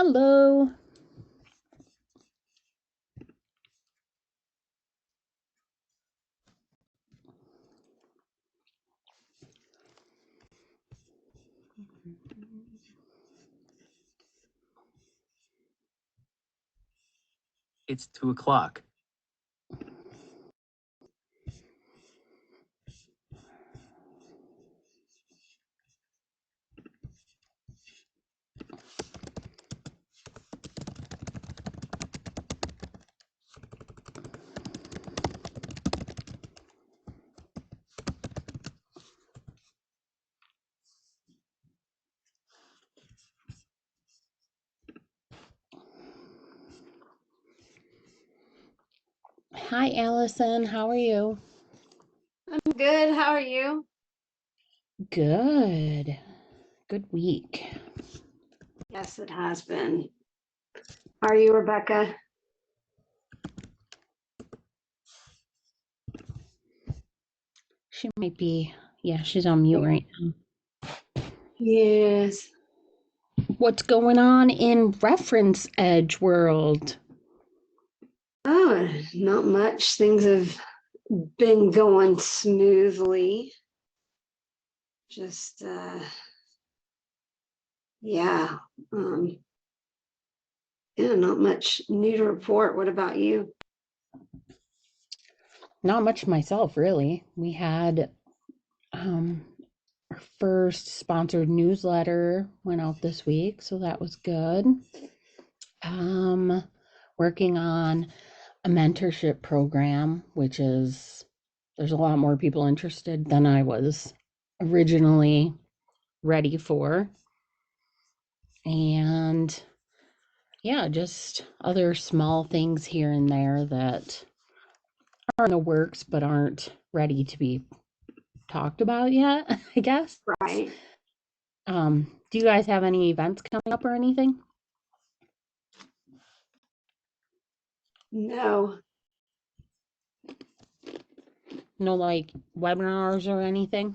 Hello. It's 2:00. Hi, Allison. How are you? I'm good. How are you? Good. Good week. Yes, it has been. How are you, Rebecca? She might be, yeah, she's on mute right now. Yes. What's going on in Reference Edge world? Oh, not much. Things have been going smoothly. Just yeah. Yeah, not much new to report. What about you? Not much myself, really. We had our first sponsored newsletter went out this week, so that was good. Working on a mentorship program, which is there's a lot more people interested than I was originally ready for. And yeah, just other small things here and there that are in the works but aren't ready to be talked about yet, I guess. Right. Do you guys have any events coming up or anything? No. No, like webinars or anything?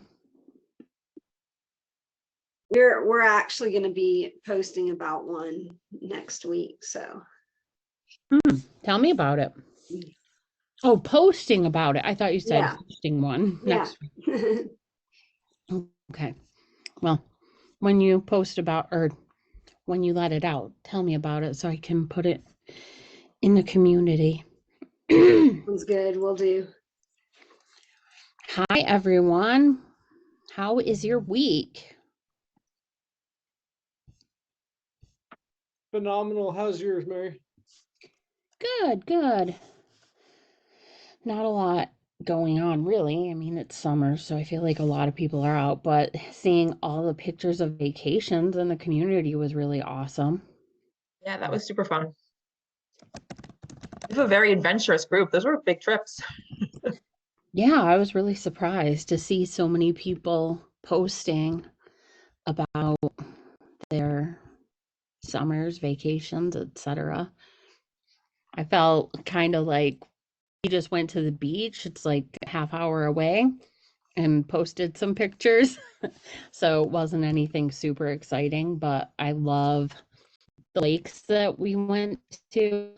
We're actually going to be posting about one next week. So Tell me about it. Oh, posting about it. I thought you said yeah. hosting one Yeah. next week. Okay. Well, when you post about or when you let it out, tell me about it so I can put it in the community. Sounds good. We'll do. Hi, everyone. How is your week? Phenomenal. How's yours, Mary? Good, good. Not a lot going on, really. I mean, it's summer, so I feel like a lot of people are out, but seeing all the pictures of vacations in the community was really awesome. Yeah, that was super fun. We have a very adventurous group. Those were big trips. Yeah, I was really surprised to see so many people posting about their summers, vacations, etc. I felt kind of like we just went to the beach. It's like a half hour away and posted some pictures. So it wasn't anything super exciting, but I love the lakes that we went to.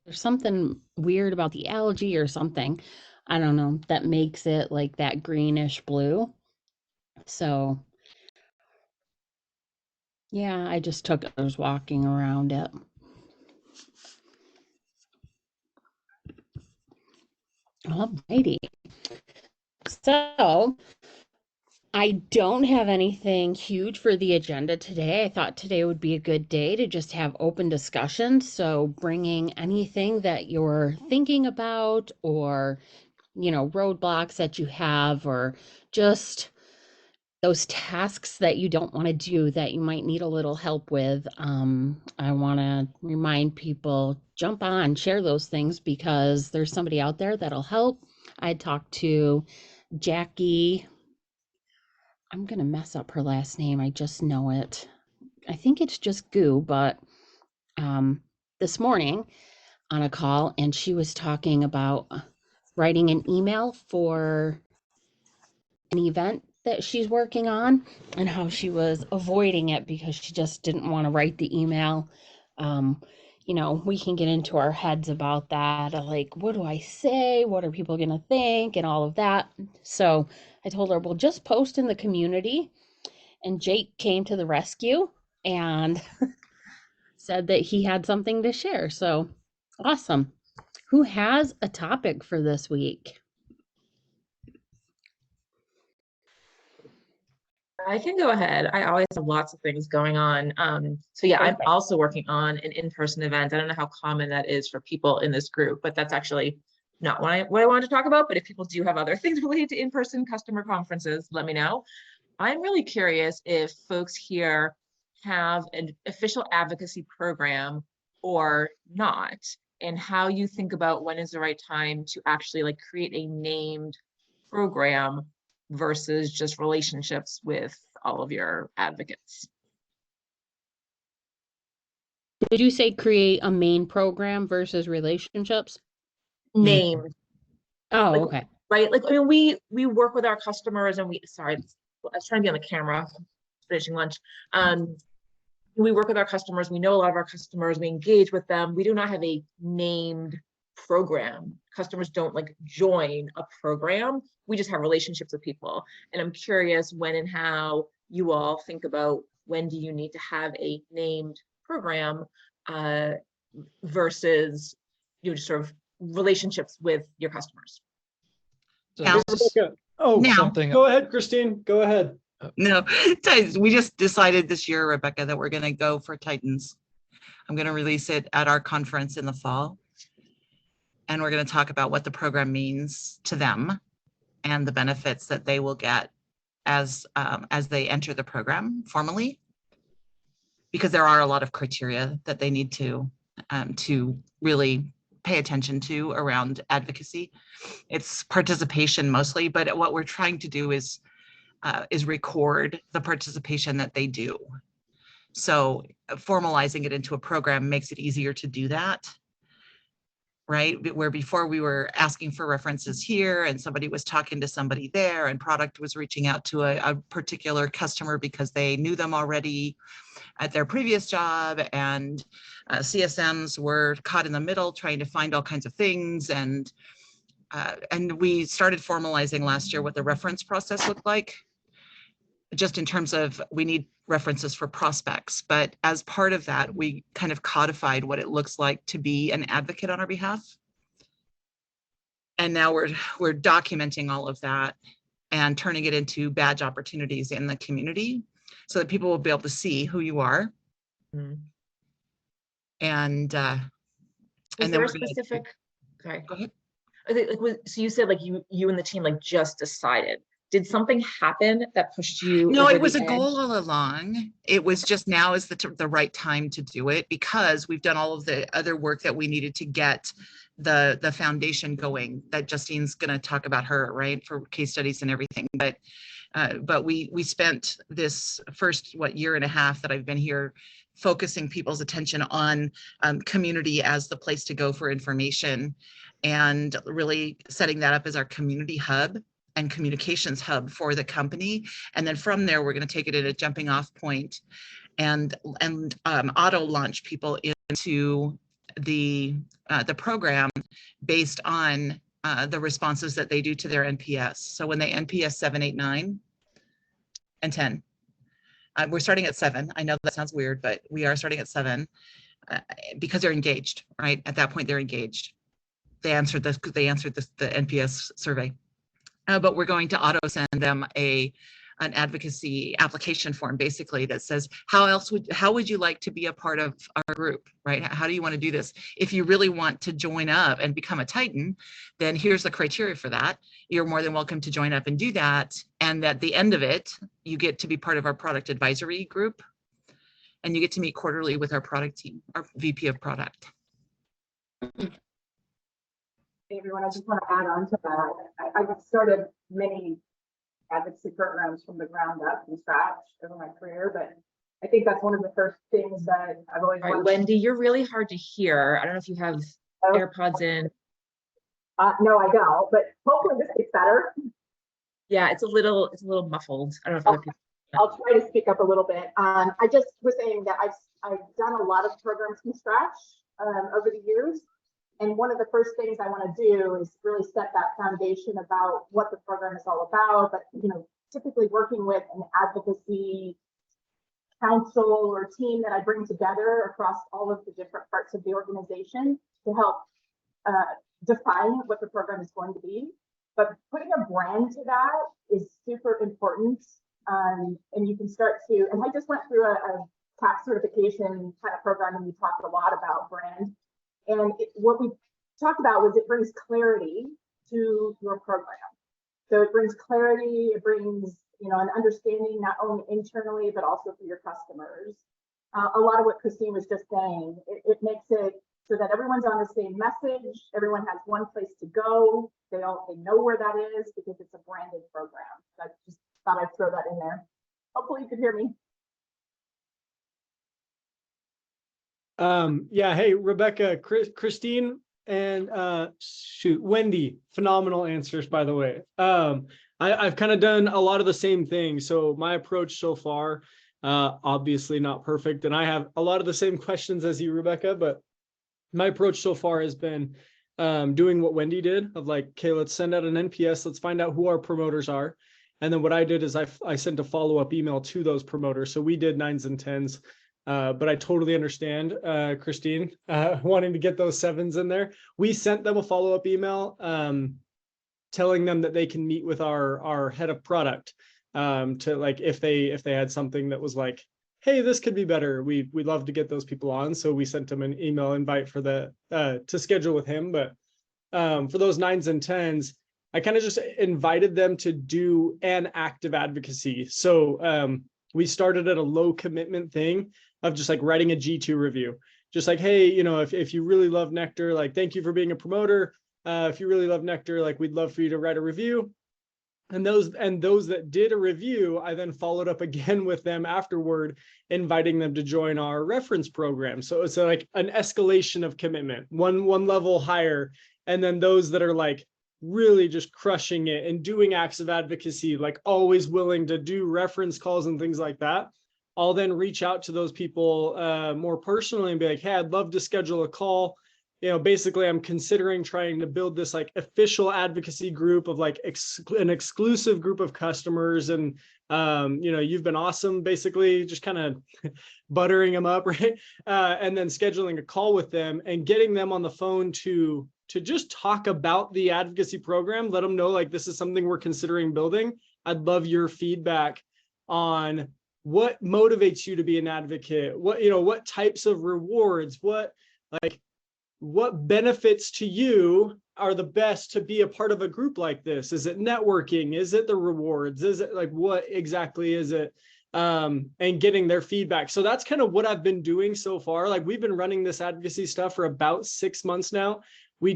There's something weird about the algae or something. I don't know, that makes it like that greenish blue. So yeah, I just took others walking around it. Alrighty. So I don't have anything huge for the agenda today. I thought today would be a good day to just have open discussion. So bringing anything that you're thinking about or, roadblocks that you have or just those tasks that you don't want to do that you might need a little help with. I want to remind people, jump on, share those things because there's somebody out there that'll help. I talked to Jackie. I'm going to mess up her last name. I just know it. I think it's just Goo, but this morning on a call, and she was talking about writing an email for an event that she's working on and how she was avoiding it because she just didn't want to write the email. Um, we can get into our heads about that. Like, what do I say? What are people going to think? And all of that. So I told her, well, just post in the community. And Jake came to the rescue and said that he had something to share. So awesome. Who has a topic for this week? I can go ahead. I always have lots of things going on. So yeah, I'm Perfect. also working on an in-person event. I don't know how common that is for people in this group, but that's actually not what I wanted to talk about. But if people do have other things related to in-person customer conferences, let me know. I'm really curious if folks here have an official advocacy program or not, and how you think about when is the right time to actually like create a named program versus just relationships with all of your advocates. Did you say create a main program versus relationships? Named, Oh, like, okay. right? Like, I mean, we work with our customers and sorry, I was trying to be on the camera, finishing lunch. We work with our customers. We know a lot of our customers. We engage with them. We do not have a named program. Customers don't like join a program. We just have relationships with people. And I'm curious when and how you all think about when do you need to have a named program versus just sort of relationships with your customers. So Now- now- something. Go ahead, Christine. Go ahead. No, we just decided this year, Rebecca, that we're going to go for Titans. I'm going to release it at our conference in the fall. And we're going to talk about what the program means to them and the benefits that they will get as they enter the program formally. Because there are a lot of criteria that they need to really pay attention to around advocacy. It's participation mostly, but what we're trying to do is record the participation that they do. So formalizing it into a program makes it easier to do that, right? Where before we were asking for references here and somebody was talking to somebody there and product was reaching out to a particular customer because they knew them already at their previous job, and CSMs were caught in the middle trying to find all kinds of things. And we started formalizing last year what the reference process looked like, just in terms of we need references for prospects. But as part of that, we kind of codified what it looks like to be an advocate on our behalf. And now we're documenting all of that and turning it into badge opportunities in the community so that people will be able to see who you are. Mm-hmm. And Is then there we're a specific, sorry. Go ahead. So you said like you and the team like just decided. Did something happen that pushed you? No, over it was the a edge? goal all along. It was just now is the right time to do it because we've done all of the other work that we needed to get the foundation going that Justine's going to talk about her, right, for case studies and everything. But we spent this first year and a half that I've been here focusing people's attention on community as the place to go for information and really setting that up as our community hub and communications hub for the company. And then from there, we're going to take it at a jumping off point and auto launch people into the program based on the responses that they do to their NPS. So when they NPS 7, 8, 9, and 10, we're starting at 7. I know that sounds weird, but we are starting at 7 because they're engaged, right? At that point, they're engaged. They answered the NPS survey. But we're going to auto send them an advocacy application form, basically, that says, how would you like to be a part of our group, right? How do you want to do this? If you really want to join up and become a Titan, then here's the criteria for that. You're more than welcome to join up and do that. And at the end of it, you get to be part of our product advisory group. And you get to meet quarterly with our product team, our VP of product. Hey everyone, I just want to add on to that. I've started many advocacy programs from the ground up from scratch over my career, but I think that's one of the first things that I've always All right, wanted. Wendy, you're really hard to hear. I don't know if you have AirPods in. No, I don't, but hopefully this gets better. Yeah, it's a little muffled. I don't know if other Okay, people. I'll try to speak up a little bit. I just was saying that I've done a lot of programs from scratch over the years. And one of the first things I want to do is really set that foundation about what the program is all about. But, typically working with an advocacy council or team that I bring together across all of the different parts of the organization to help define what the program is going to be. But putting a brand to that is super important. And you can start to, and I just went through a tax certification kind of program, and we talked a lot about brand. And what we talked about was it brings clarity to your program. So it brings clarity, it brings, an understanding not only internally, but also for your customers. A lot of what Christine was just saying, it makes it so that everyone's on the same message. Everyone has one place to go. They know where that is because it's a branded program. So I just thought I'd throw that in there. Hopefully you could hear me. Yeah, hey, Rebecca, Christine, and Wendy, phenomenal answers, by the way. I've kind of done a lot of the same thing. So my approach so far, obviously not perfect, and I have a lot of the same questions as you, Rebecca, but my approach so far has been doing what Wendy did of like, okay, let's send out an NPS, let's find out who our promoters are. And then what I did is I sent a follow-up email to those promoters. So we did 9s and 10s. But I totally understand, Christine, wanting to get those 7s in there. We sent them a follow-up email telling them that they can meet with our head of product to like if they had something that was like, hey, this could be better. We'd love to get those people on. So we sent them an email invite for the to schedule with him. But for those 9s and 10s, I kind of just invited them to do an active advocacy. So we started at a low commitment thing of just like writing a G2 review. Just like, hey, if you really love Nectar, like, thank you for being a promoter. If you really love Nectar, like, we'd love for you to write a review. And those that did a review, I then followed up again with them afterward, inviting them to join our reference program. So it's like an escalation of commitment, one level higher. And then those that are like really just crushing it and doing acts of advocacy, like always willing to do reference calls and things like that, I'll then reach out to those people more personally and be like, hey, I'd love to schedule a call. Basically I'm considering trying to build this like official advocacy group of like an exclusive group of customers. And, you've been awesome, basically just kind of buttering them up, right? And then scheduling a call with them and getting them on the phone to just talk about the advocacy program, let them know like this is something we're considering building. I'd love your feedback on what motivates you to be an advocate, what types of rewards, what benefits to you are the best to be a part of a group like this? Is it networking? Is it the rewards? Is it like, what exactly is it? And getting their feedback. So that's kind of what I've been doing so far. Like we've been running this advocacy stuff for about 6 months now. We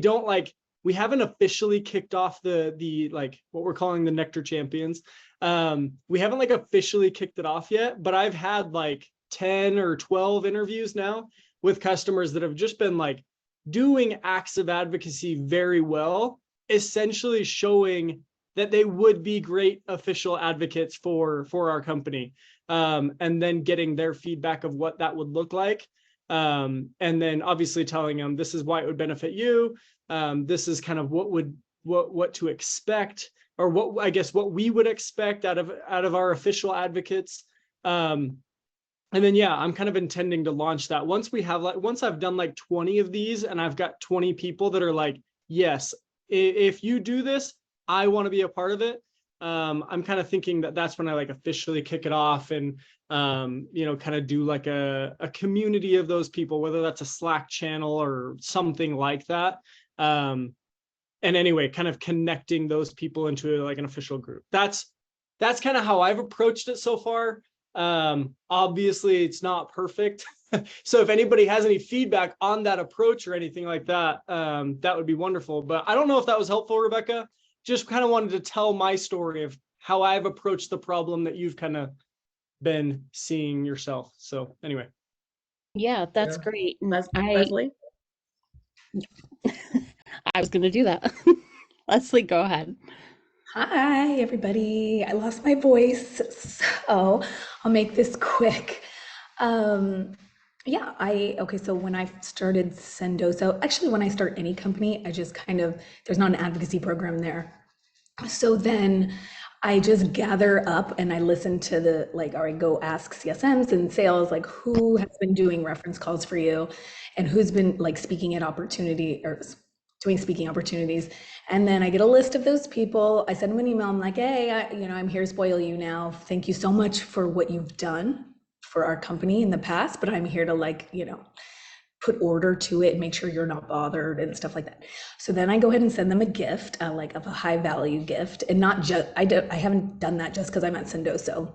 haven't officially kicked off the like what we're calling the Nectar Champions. We haven't like officially kicked it off yet, but I've had like 10 or 12 interviews now with customers that have just been like doing acts of advocacy very well, essentially showing that they would be great official advocates for our company, and then getting their feedback of what that would look like. And then obviously telling them this is why it would benefit you. This is kind of what to expect, or what we would expect out of our official advocates. And then, yeah, I'm kind of intending to launch that once I've done like 20 of these and I've got 20 people that are like, yes, if you do this, I want to be a part of it. I'm kind of thinking that that's when I like officially kick it off and, kind of do like a community of those people, whether that's a Slack channel or something like that. And anyway, kind of connecting those people into like an official group. That's kind of how I've approached it so far. Obviously it's not perfect. So if anybody has any feedback on that approach or anything like that, that would be wonderful. But I don't know if that was helpful, Rebecca. Just kind of wanted to tell my story of how I've approached the problem that you've kind of been seeing yourself. So anyway. Yeah, that's Yeah. great. And Leslie? I was going to do that. Leslie, go ahead. Hi, everybody. I lost my voice, so I'll make this quick. Um, yeah, okay, so when I started Sendoso, actually, when I start any company, I just kind of, there's not an advocacy program there. So then I just gather up and I listen to the, like, or I go ask CSMs and sales, like, who has been doing reference calls for you and who's been like speaking at opportunity or doing speaking opportunities. And then I get a list of those people. I send them an email. I'm like, hey, I'm here to spoil you now. Thank you so much for what you've done for our company in the past, but I'm here to like, put order to it and make sure you're not bothered and stuff like that. So then I go ahead and send them a gift, like of a high value gift, and not just I haven't done that just because I'm at Sendoso.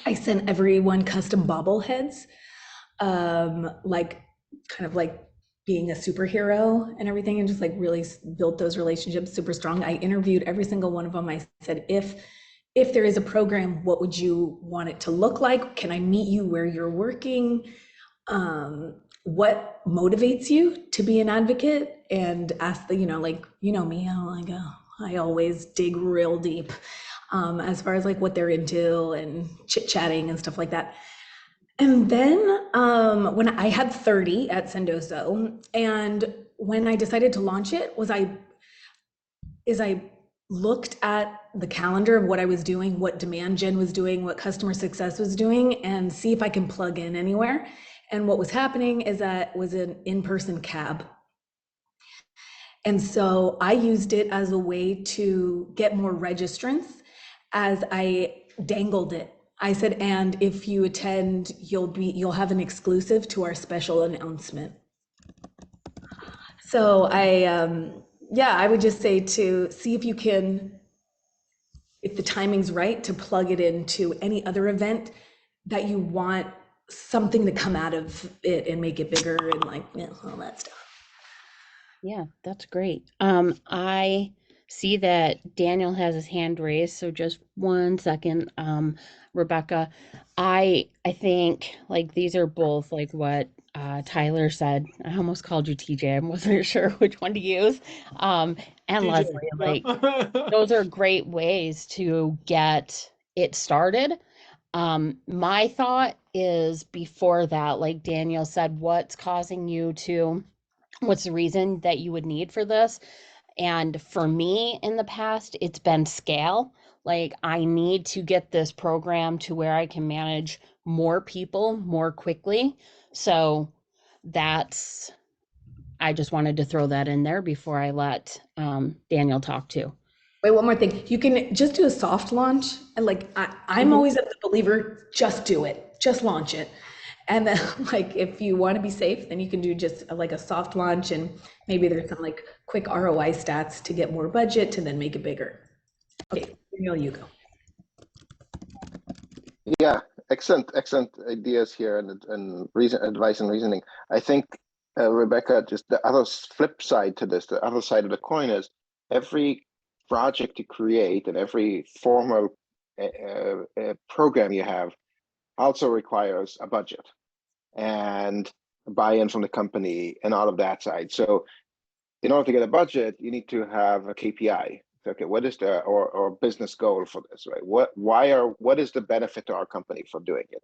I sent everyone custom bobbleheads, like kind of like being a superhero and everything, and just like really built those relationships super strong. I interviewed every single one of them. I said, if there is a program, what would you want it to look like? Can I meet you where you're working? What motivates you to be an advocate? And ask the, like, me, I always dig real deep, as far as like what they're into and chit chatting and stuff like that. And then when I had 30 at Sendoso, and when I decided to launch it, I looked at the calendar of what I was doing, what demand gen was doing, what customer success was doing, and see if I can plug in anywhere. And what was happening is that was an in-person cab. And so I used it as a way to get more registrants as I dangled it. I said, and if you attend, you'll have an exclusive to our special announcement. So I would just say to see if you can, if the timing's right, to plug it into any other event that you want something to come out of it and make it bigger and like, all that stuff. Yeah, that's great. I see that Daniel has his hand raised, so just one second. Rebecca, I think like these are both like what Tyler said. I almost called you TJ. I wasn't sure which one to use. And TJ, Leslie, like yeah. those are great ways to get it started. My thought is before that, like Daniel said, what's the reason that you would need for this? And for me in the past, it's been scale. Like I need to get this program to where I can manage more people more quickly. So that's, I just wanted to throw that in there before I let Daniel talk too. Wait, one more thing. You can just do a soft launch. And like, I'm Mhm. always a believer, just do it, just launch it. And then like, if you want to be safe, then you can do just like a soft launch and maybe there's some like quick ROI stats to get more budget to then make it bigger. Okay, Daniel, you go. Yeah, excellent ideas here and reason, advice and reasoning. I think, Rebecca, just the other flip side to this, the other side of the coin is every project you create and every formal program you have also requires a budget and buy-in from the company and all of that side. So in order to get a budget, you need to have a KPI. Okay, what is the or business goal for this, right? What is the benefit to our company for doing it?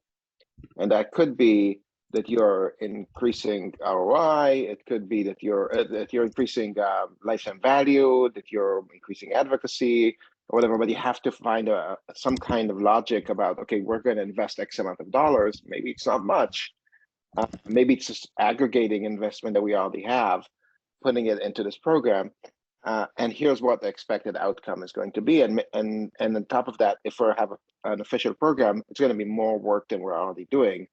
And that could be that you're increasing ROI. It could be that you're increasing lifetime value, that you're increasing advocacy or whatever. But you have to find some kind of logic about, okay, we're going to invest X amount of dollars. Maybe it's not much. Maybe it's just aggregating investment that we already have, putting it into this program. And here's what the expected outcome is going to be. And on top of that, if we have an official program, it's going to be more work than we're already doing.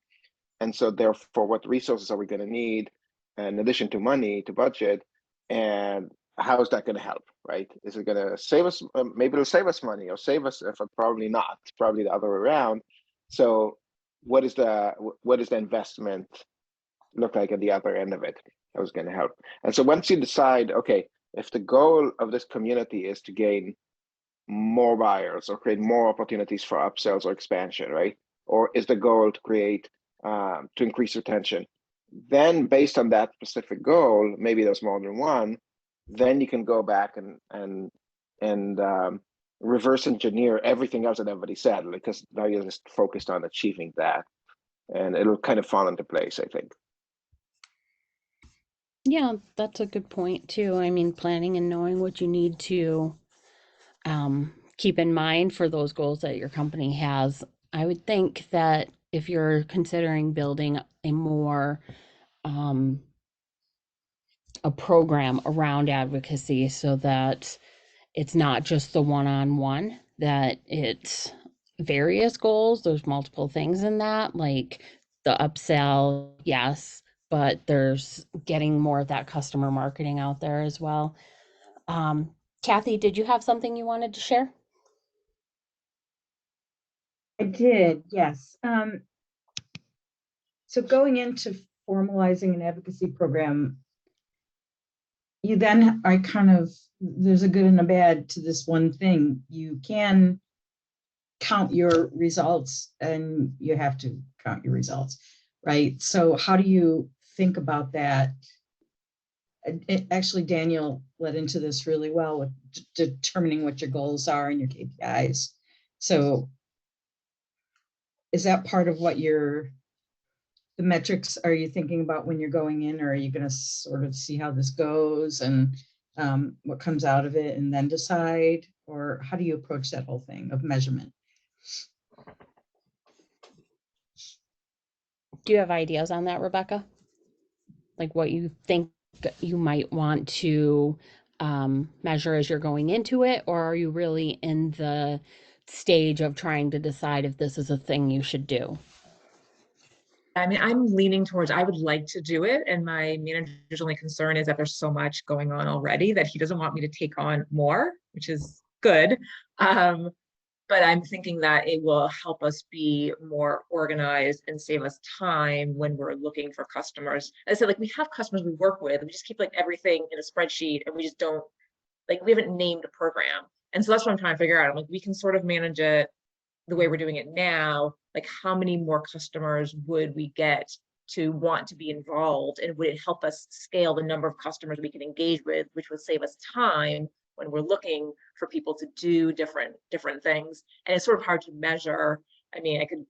And so therefore, what resources are we going to need in addition to money, to budget? And how is that going to help, right? Is it going to save us? Maybe it'll save us money or save us, if probably not, probably the other way around. So what is the investment look like at the other end of it? That was going to help. And so once you decide, okay, if the goal of this community is to gain more buyers or create more opportunities for upsells or expansion, right? Or is the goal to create to increase retention? Then based on that specific goal, maybe there's more than one, then you can go back and reverse engineer everything else that everybody said, because now you're just focused on achieving that, and it'll kind of fall into place, I think. Yeah, that's a good point too. I mean, planning and knowing what you need to keep in mind for those goals that your company has. I would think that if you're considering building a more a program around advocacy so that it's not just the one-on-one, that it's various goals. There's multiple things in that, like the upsell, yes, but there's getting more of that customer marketing out there as well. Kathy, did you have something you wanted to share? I did, yes. So going into formalizing an advocacy program, you then are kind of, there's a good and a bad to this one thing. You can count your results and you have to count your results, right? So how do you think about that? Actually, Daniel led into this really well with determining what your goals are and your KPIs. So is that part of what the metrics are you thinking about when you're going in, or are you going to sort of see how this goes and what comes out of it and then decide? Or how do you approach that whole thing of measurement? Do you have ideas on that, Rebecca? Like what you think you might want to measure as you're going into it, or are you really in the stage of trying to decide if this is a thing you should do? I mean, I'm leaning towards, I would like to do it. And my manager's only concern is that there's so much going on already that he doesn't want me to take on more, which is good. But I'm thinking that it will help us be more organized and save us time when we're looking for customers. As I said, like we have customers we work with, and we just keep like everything in a spreadsheet and we just don't, like we haven't named a program. And so that's what I'm trying to figure out. I'm like, we can sort of manage it the way we're doing it now, like how many more customers would we get to want to be involved, and would it help us scale the number of customers we can engage with, which would save us time when we're looking for people to do different things. And it's sort of hard to measure. I mean, I could,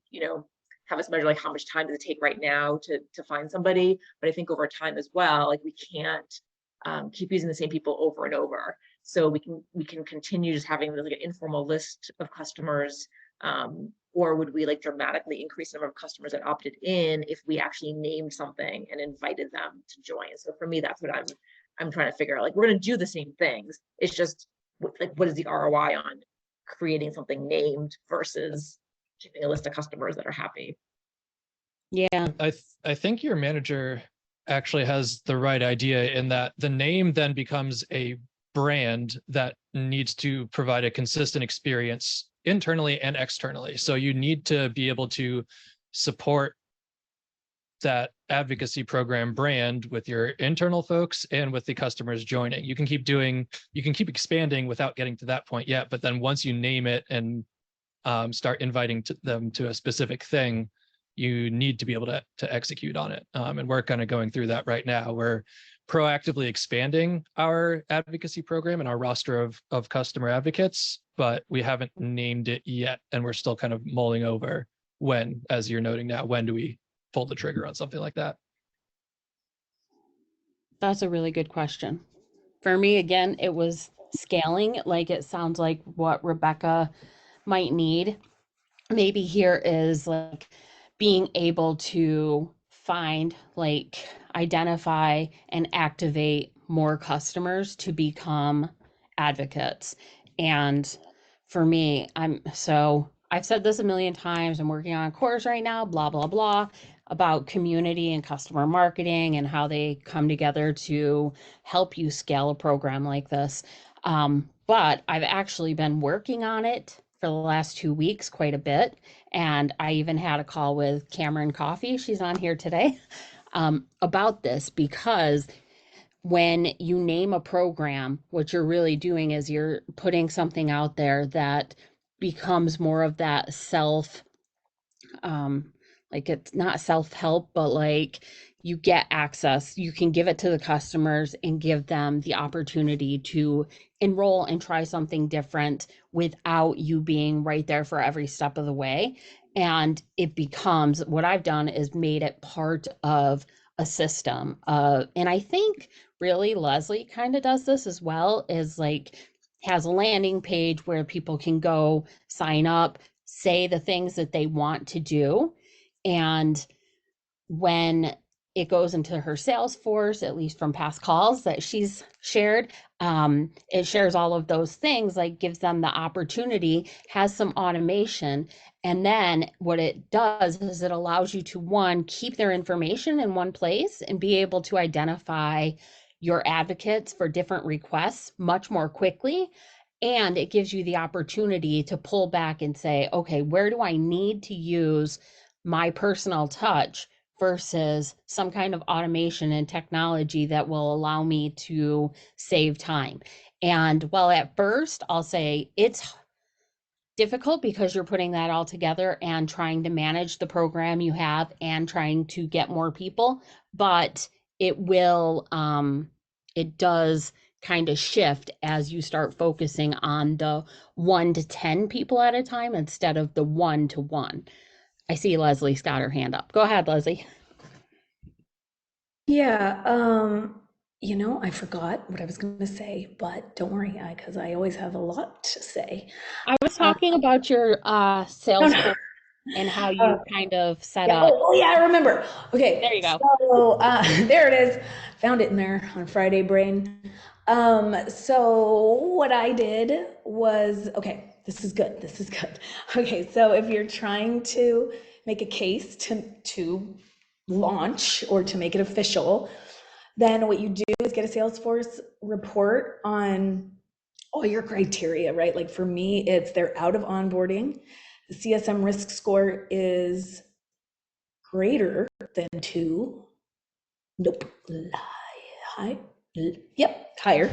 have us measure like how much time does it take right now to find somebody, but I think over time as well, like we can't keep using the same people over and over. So we can continue just having like an informal list of customers, or would we like dramatically increase the number of customers that opted in if we actually named something and invited them to join? So for me, that's what I'm trying to figure out. Like we're going to do the same things. It's just like, what is the ROI on creating something named versus keeping a list of customers that are happy? Yeah. I think your manager actually has the right idea in that the name then becomes a brand that needs to provide a consistent experience internally and externally. So you need to be able to support that advocacy program brand with your internal folks and with the customers joining. You can keep expanding without getting to that point yet, but then once you name it and start inviting them to a specific thing, you need to be able to execute on it. And we're kind of going through that right now. We're proactively expanding our advocacy program and our roster of customer advocates, but we haven't named it yet. And we're still kind of mulling over when, as you're noting now, when do we pull the trigger on something like that? That's a really good question. For me, again, it was scaling. Like it sounds like what Rebecca might need. Maybe here is like being able to find, like, identify and activate more customers to become advocates. And for me, I've said this a million times. I'm working on a course right now, blah, blah, blah, about community and customer marketing and how they come together to help you scale a program like this. But I've actually been working on it for the last 2 weeks quite a bit. And I even had a call with Cameron Coffey, she's on here today, about this, because when you name a program, what you're really doing is you're putting something out there that becomes more of that self, Like it's not self-help, but like you get access, you can give it to the customers and give them the opportunity to enroll and try something different without you being right there for every step of the way. And it becomes, what I've done is made it part of a system. And I think really Leslie kind of does this as well, is like has a landing page where people can go sign up, say the things that they want to do. And when it goes into her Salesforce, at least from past calls that she's shared, it shares all of those things, like gives them the opportunity, has some automation. And then what it does is it allows you to, one, keep their information in one place and be able to identify your advocates for different requests much more quickly. And it gives you the opportunity to pull back and say, okay, where do I need to use my personal touch versus some kind of automation and technology that will allow me to save time. And while at first I'll say it's difficult because you're putting that all together and trying to manage the program you have and trying to get more people, but it will, it does kind of shift as you start focusing on the 1 to 10 people at a time instead of the 1 to 1. I see Leslie's got her hand up. Go ahead, Leslie. Yeah, I forgot what I was going to say, but don't worry, because I always have a lot to say. I was Um, talking about your no, Salesforce no. and how Uh, you kind of set yeah. up. Oh, yeah, I remember. There Okay, you go. so there it is. Found it in there on Friday Brain. So what I did was, okay, this is good. This is good. Okay, so if you're trying to make a case to launch or to make it official, then what you do is get a Salesforce report on all your criteria, right? Like for me, it's they're out of onboarding. The CSM risk score is greater than 2. Nope. High. Yep, higher.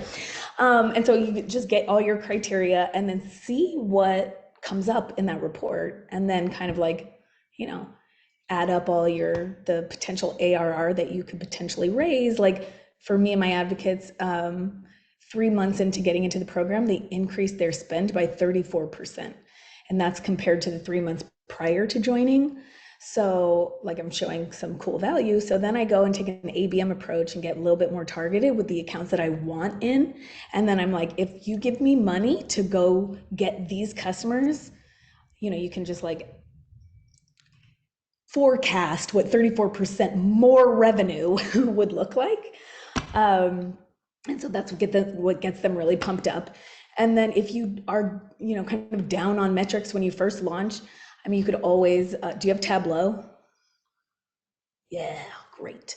And so you just get all your criteria and then see what comes up in that report, and then kind of like, add up all the potential ARR that you could potentially raise. Like for me and my advocates, 3 months into getting into the program, they increased their spend by 34%. And that's compared to the 3 months prior to joining. So like I'm showing some cool value. So then I go and take an ABM approach and get a little bit more targeted with the accounts that I want in. And then I'm like, if you give me money to go get these customers, you can just like forecast what 34% more revenue would look like. And so that's what gets them really pumped up. And then if you are, kind of down on metrics when you first launch, I mean, you could always, do you have Tableau? Yeah, great.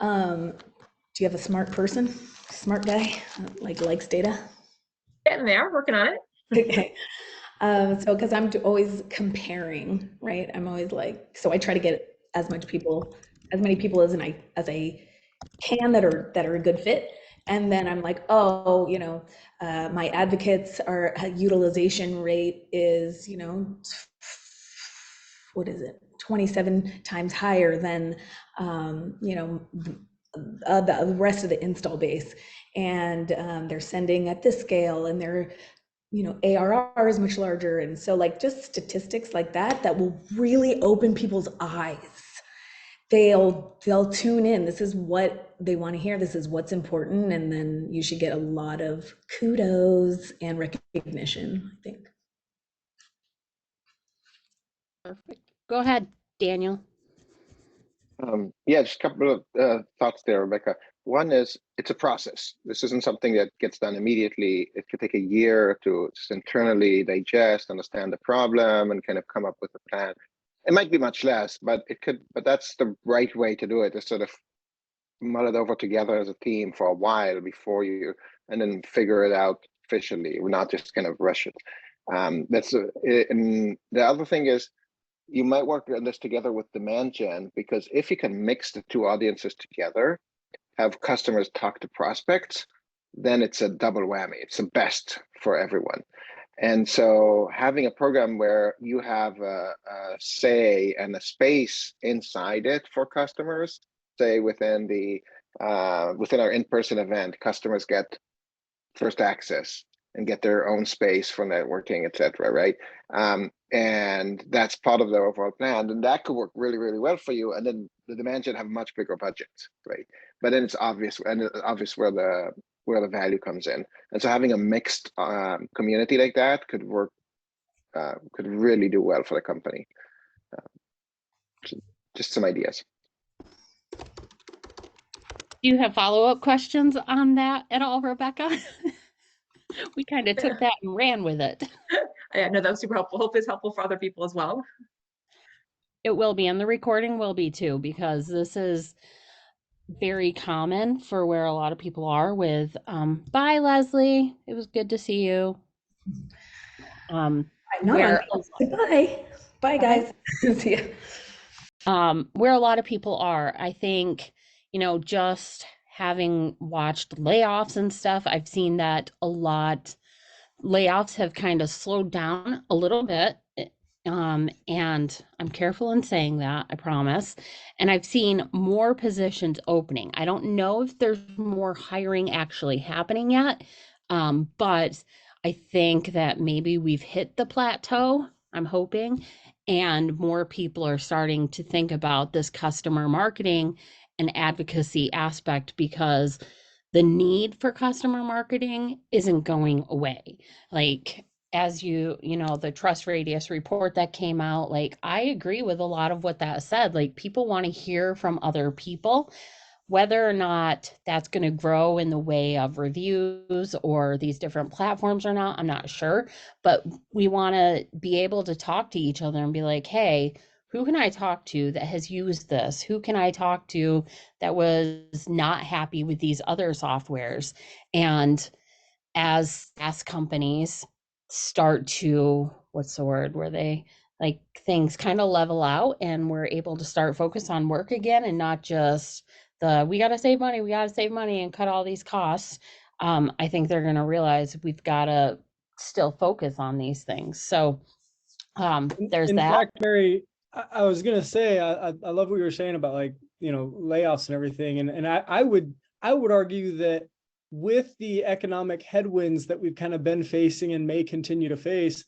Do you have a smart person, smart guy, likes data? Getting there, working on it. Okay. So, because I'm always comparing, right? I'm always like, so I try to get as many people as I can that are a good fit. And then I'm like, oh, my advocates are utilization rate is, what is it? 27 times higher than, the rest of the install base. And they're sending at this scale, and they're, ARR is much larger. And so like just statistics like that will really open people's eyes. They'll tune in. This is what they want to hear. This is what's important. And then you should get a lot of kudos and recognition, I think. Perfect. Go ahead, Daniel. Yeah, just a couple of thoughts there, Rebecca. One is it's a process. This isn't something that gets done immediately. It could take a year to just internally digest, understand the problem, and kind of come up with a plan. It might be much less, but it could. But that's the right way to do it. Is sort of mull it over together as a team for a while before you, and then figure it out officially. We're not just kind of rush it. And the other thing is, you might work on this together with demand gen, because if you can mix the two audiences together, have customers talk to prospects, then it's a double whammy. It's the best for everyone. And so having a program where you have a say and a space inside it for customers, say within within our in-person event, customers get first access and get their own space for networking, etc. Right? And that's part of the overall plan, and that could work really, really well for you. And then the demand should have much bigger budgets, right? But then it's obvious, and it's obvious where the value comes in. And so having a mixed community like that could work, could really do well for the company. Just some ideas. Do you have follow-up questions on that at all, Rebecca? We kind of took that and ran with it. Yeah, no, that was super helpful. Hope it's helpful for other people as well. It will be, and the recording will be too, because this is very common for where a lot of people are with, bye, Leslie. It was good to see you. I'm not Where on. Bye. Bye, guys. See ya. Where a lot of people are, I think, just having watched layoffs and stuff, I've seen that a lot. Layoffs have kind of slowed down a little bit. And I'm careful in saying that, I promise. And I've seen more positions opening. I don't know if there's more hiring actually happening yet, but I think that maybe we've hit the plateau, I'm hoping, and more people are starting to think about this customer marketing and advocacy aspect, because the need for customer marketing isn't going away. Like, as the trust radius report that came out, like, I agree with a lot of what that said. Like, people want to hear from other people. Whether or not that's going to grow in the way of reviews or these different platforms or not, I'm not sure. But we want to be able to talk to each other and be like, hey, who can I talk to that has used this? Who can I talk to that was not happy with these other softwares? And as SaaS companies start to, what's the word, where they, like, things kind of level out and we're able to start focus on work again, and not just we got to save money and cut all these costs. I think they're going to realize we've got to still focus on these things. So there's In that. fact, Mary, I was gonna say, I love what you were saying about, like, layoffs and everything. And I would argue that with the economic headwinds that we've kind of been facing and may continue to face,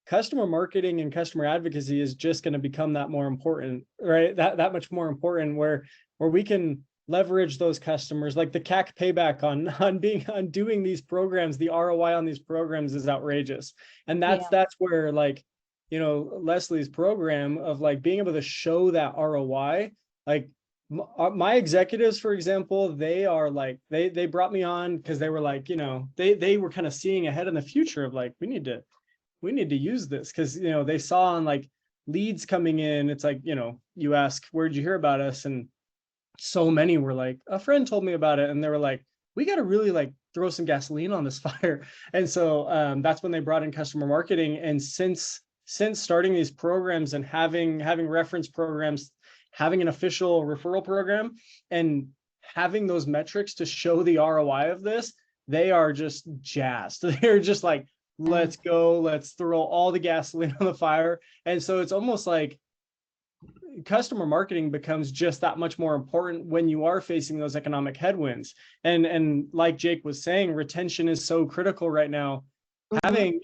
customer marketing and customer advocacy is just going to become that more important, right? That much more important, where we can leverage those customers. Like the CAC payback on doing these programs, the ROI on these programs is outrageous. And that's where, like, Leslie's program of, like, being able to show that ROI, like, my executives, for example, they are like, they brought me on because they were like, they were kind of seeing ahead in the future of, like, we need to use this, because they saw on, like, leads coming in. It's like, you ask, where'd you hear about us? And so many were like, a friend told me about it, and they were like, we got to really, like, throw some gasoline on this fire. And so that's when they brought in customer marketing. And since starting these programs and having reference programs, having an official referral program, and having those metrics to show the ROI of this, they are just jazzed. They're just like, let's go, let's throw all the gasoline on the fire. And so it's almost like customer marketing becomes just that much more important when you are facing those economic headwinds. And like Jake was saying, retention is so critical right now. Having,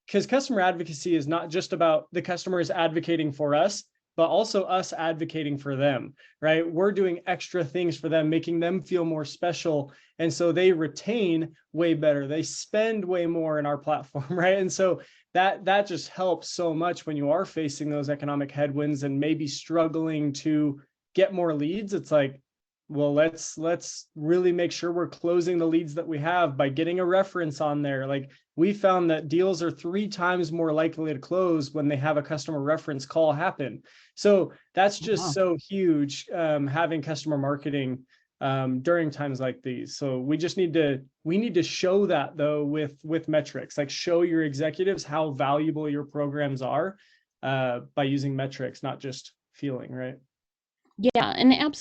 because customer advocacy is not just about the customers advocating for us, but also us advocating for them, right? We're doing extra things for them, making them feel more special. And so they retain way better. They spend way more in our platform, right? And so that just helps so much when you are facing those economic headwinds and maybe struggling to get more leads. It's like, well, let's really make sure we're closing the leads that we have by getting a reference on there. Like, we found that deals are 3 times more likely to close when they have a customer reference call happen. So that's just so huge, having customer marketing during times like these. So we need to show that, though, with metrics, like, show your executives how valuable your programs are by using metrics, not just feeling, right? Yeah, and absolutely.